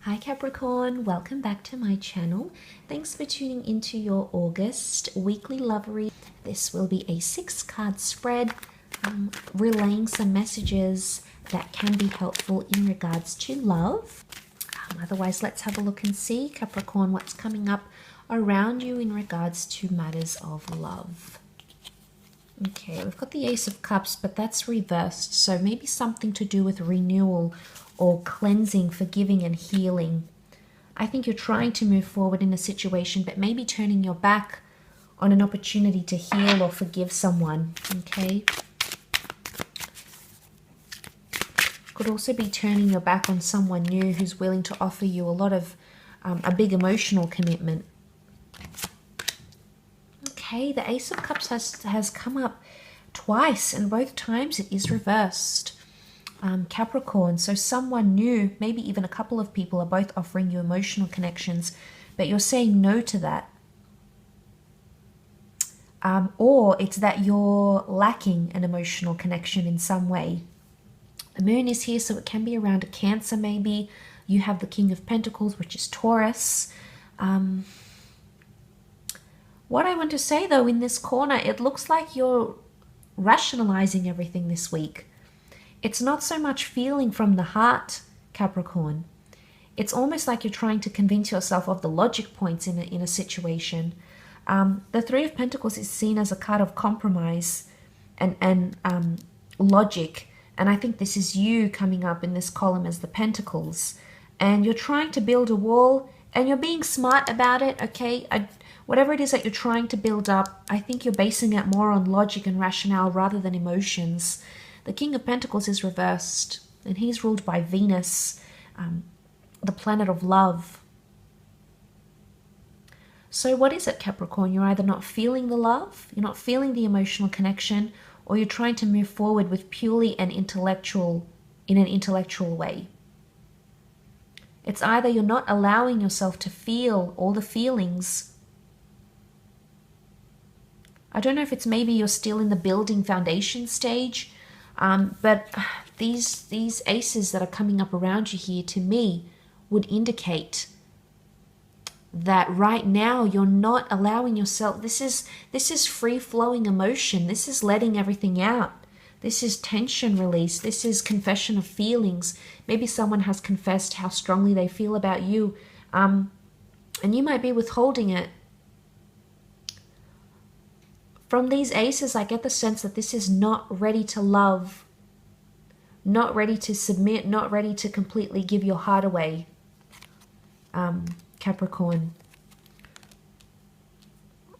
Hi Capricorn, welcome back to my channel. Thanks for tuning into your August weekly love read. This will be a 6-card spread, relaying some messages that can be helpful in regards to love. Otherwise, let's have a look and see, Capricorn, what's coming up around you in regards to matters of love. Okay, we've got the Ace of Cups, but that's reversed, so maybe something to do with renewal or cleansing, forgiving and healing. I think you're trying to move forward in a situation, but maybe turning your back on an opportunity to heal or forgive someone, okay? Could also be turning your back on someone new who's willing to offer you a lot of, a big emotional commitment. Okay, the Ace of Cups has come up twice, and both times it is reversed. Capricorn, so someone new, maybe even a couple of people, are both offering you emotional connections, but you're saying no to that. Or it's that you're lacking an emotional connection in some way. The moon is here, so it can be around a Cancer maybe. You have the King of Pentacles, which is Taurus. What I want to say though, in this corner, it looks like you're rationalizing everything this week. It's not so much feeling from the heart, Capricorn. It's almost like you're trying to convince yourself of the logic points in a situation. The Three of Pentacles is seen as a card of compromise and logic. And I think this is you coming up in this column as the Pentacles. And you're trying to build a wall and you're being smart about it, okay? Whatever it is that you're trying to build up, I think you're basing it more on logic and rationale rather than emotions. The King of Pentacles is reversed, and he's ruled by Venus, the planet of love. So what is it, Capricorn? You're either not feeling the love, you're not feeling the emotional connection, or you're trying to move forward with purely in an intellectual way. It's either you're not allowing yourself to feel all the feelings. I don't know if it's maybe you're still in the building foundation stage, but these aces that are coming up around you here, to me, would indicate that right now you're not allowing yourself. This is free-flowing emotion. This is letting everything out. This is tension release. This is confession of feelings. Maybe someone has confessed how strongly they feel about you, and you might be withholding it. From these aces, I get the sense that this is not ready to love, not ready to submit, not ready to completely give your heart away, Capricorn.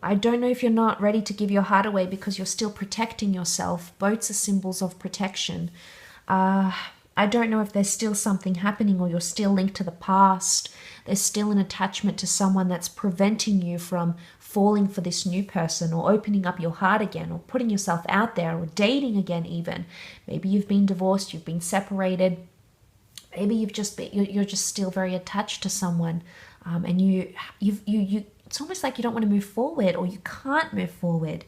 I don't know if you're not ready to give your heart away because you're still protecting yourself. Boats are symbols of protection. I don't know if there's still something happening or you're still linked to the past. There's still an attachment to someone that's preventing you from falling for this new person or opening up your heart again or putting yourself out there or dating again even. Maybe you've been divorced, you've been separated. Maybe you're just still very attached to someone, and you it's almost like you don't want to move forward or you can't move forward.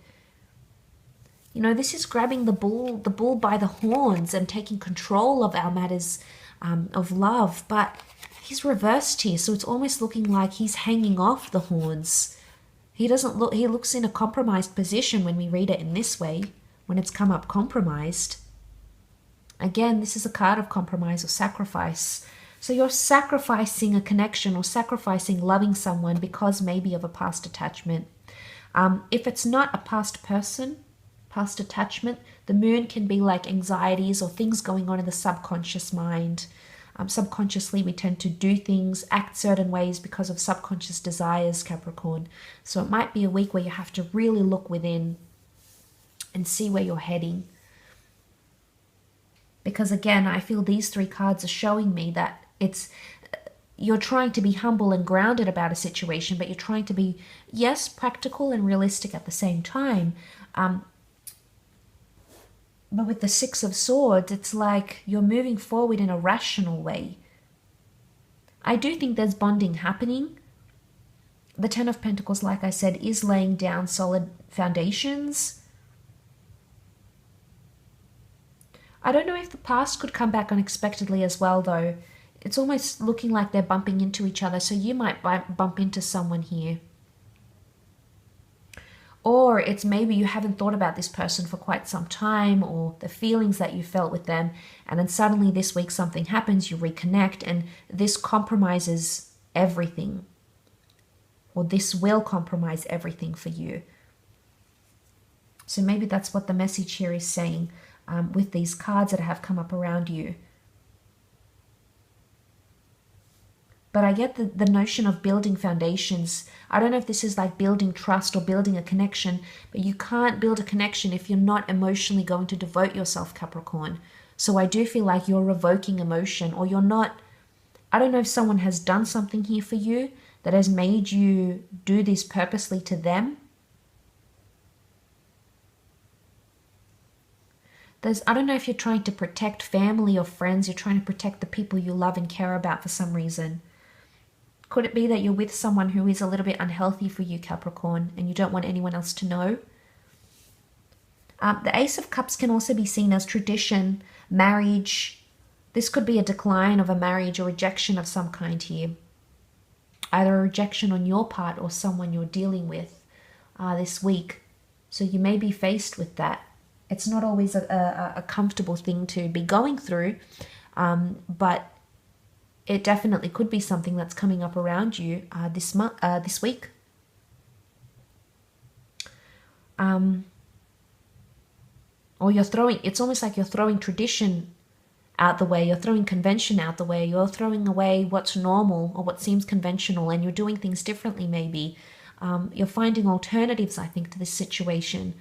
You know, this is grabbing the bull by the horns and taking control of our matters of love, but he's reversed here, so it's almost looking like he's hanging off the horns. He looks in a compromised position when we read it in this way, when it's come up compromised. Again, this is a card of compromise or sacrifice. So you're sacrificing a connection or sacrificing loving someone because maybe of a past attachment. If it's not a past person, past attachment, the moon can be like anxieties or things going on in the subconscious mind. Subconsciously, we tend to do things, act certain ways because of subconscious desires, Capricorn. So it might be a week where you have to really look within and see where you're heading. Because again, I feel these 3 cards are showing me that you're trying to be humble and grounded about a situation, but you're trying to be, yes, practical and realistic at the same time. But with the 6 of Swords, it's like you're moving forward in a rational way. I do think there's bonding happening. The 10 of Pentacles, like I said, is laying down solid foundations. I don't know if the past could come back unexpectedly as well, though. it's almost looking like they're bumping into each other. So you might bump into someone here. Or it's maybe you haven't thought about this person for quite some time, or the feelings that you felt with them, and then suddenly this week something happens, you reconnect, and this compromises everything. Or this will compromise everything for you. So maybe that's what the message here is saying with these cards that have come up around you. But I get the notion of building foundations. I don't know if this is like building trust or building a connection, but you can't build a connection if you're not emotionally going to devote yourself, Capricorn. So I do feel like you're revoking emotion, or you're not. I don't know if someone has done something here for you that has made you do this purposely to them. I don't know if you're trying to protect family or friends. You're trying to protect the people you love and care about for some reason. Could it be that you're with someone who is a little bit unhealthy for you, Capricorn, and you don't want anyone else to know? The Ace of Cups can also be seen as tradition, marriage. This could be a decline of a marriage or rejection of some kind here. Either a rejection on your part or someone you're dealing with this week. So you may be faced with that. It's not always a comfortable thing to be going through, but it definitely could be something that's coming up around you this week. Or it's almost like you're throwing tradition out the way, you're throwing convention out the way, you're throwing away what's normal or what seems conventional, and you're doing things differently maybe. You're finding alternatives, I think, to this situation,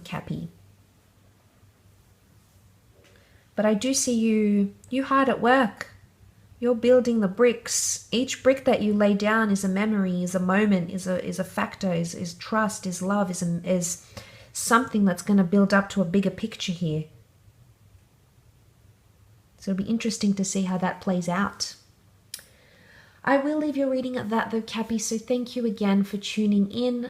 Cappie. But I do see you hard at work. You're building the bricks. Each brick that you lay down is a memory, is a moment, is a factor, is trust, is love, is something that's going to build up to a bigger picture here. So it'll be interesting to see how that plays out. I will leave your reading at that though, Cappie, so thank you again for tuning in.